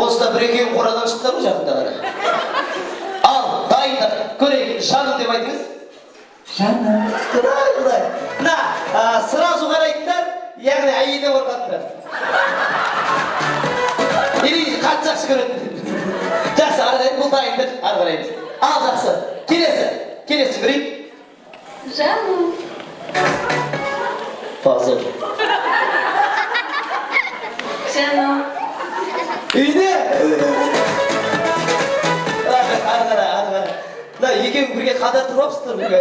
Осында бір екеуін қорадан шықтыңдар ғой жақында ғана. Ал, дайындық, көрейік, жаным деп айтыңыз. Жаным. Құдай. Мына, сразу қарайтындар, яғни әйелден қорқатындар. Или қатты жақсы көретін. Жақсы, ары қарай бұл дайындық, ары қараймыз. Ал, жақсы. Келесі көрейік. Жаным. Позор. Жаным. Үйде. Ары қарай. Мына екеуің бірге қада тұрып алыпсыздар бірге.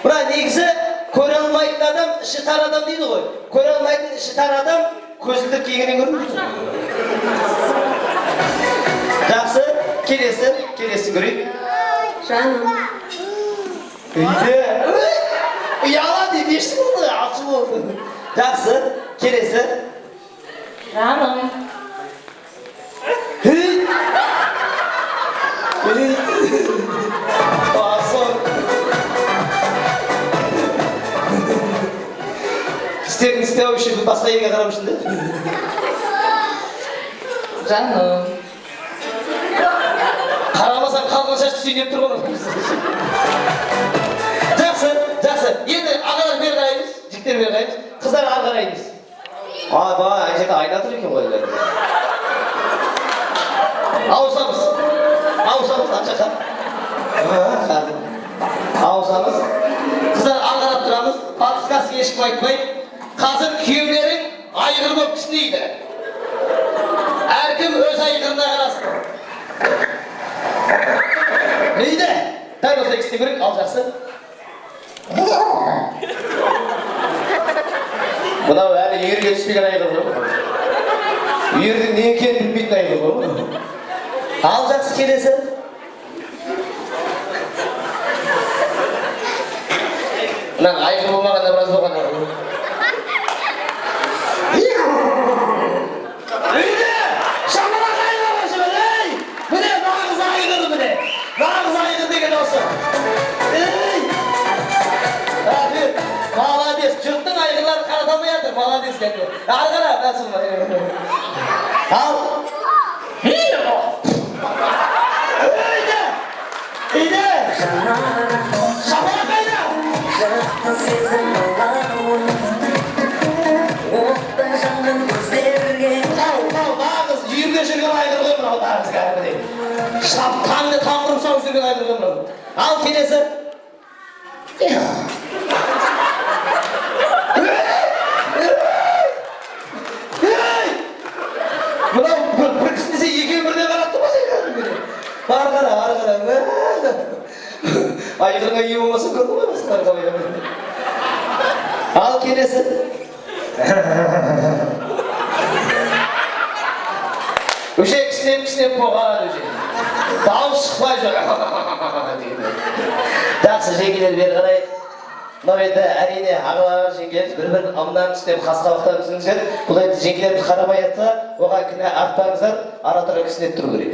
Мына негізі көре алмайтын адам, іші тар адам дейді ғой. Көре алмайтын іші тар адам көзілдір киігінен көрінеді. Жақсы, келесі көрейік. Жаным. Үйде. Ұяла дейді, ешті болды, алшы болды. Жақсы, келесі. Жаным. Басым. Істерін істеу үшін басқа елге қарап үшін де. Жаным. Қарамасаң қалған шашты сүйнеп тұр ғой. Жақсы. Енді ағалар бері қараймыз, жігіттер бері қараймыз, қыздар ары қараймыз. Ай, ай жерде айна тұр екен ғой. Ауысамыз, ана жаққа. Ауысамыз. Қыздар ары қарап тұрамыз, подсказка ешкім айтпайды. Қазір күйеулерің айғыр болып түсінейді. Әркім өз айғырына қарасын. Нейді? Дәл осы екісіне көрейік, ал жақсы. Мынау әлі үйірге түспеген айғыр ғой. Үйірдің не екенін білмейтін айғыр ғой. Ал жақсы, келесі. Мына айғыр болмағанда біраз болған ғой. Үйде! Шамалақ айғыр бар жібір, ей! Міне нағыз айғыр міне. Нағыз айғыр деген осы. Ей! Молодец, жұрттың айғырлары қараталмай жатыр, молодец деді. Ары қара, мәсім бар. Ал. Үйде! Шамалақ қайда? Нағыз үйірде жүрген айғыр ғой мынау нағыз кәдімгідей. Шапқанды тамырып сауып жүрген айғыр ғой мынау. Ал келесі. Мынау бір кісінесе екеуі бірден қарап тұрмаса кәдімгідей. Ары қара. Айғырға ие болмаса көрді ғой басқалар қалай. Ал келесі. Өше кісінеп болған өше. Дауыс шықпай жүр. Жақсы, жеңгелер бері қарайық. Мынау енді әрине ағалар, жеңгелер бір-бірін амнан түстеп қасқабақтан түсіңіздер. Бұл енді жеңгелерді қарамай жатса, оған кінә артпаңыздар, ара тұра кісінеп тұру керек.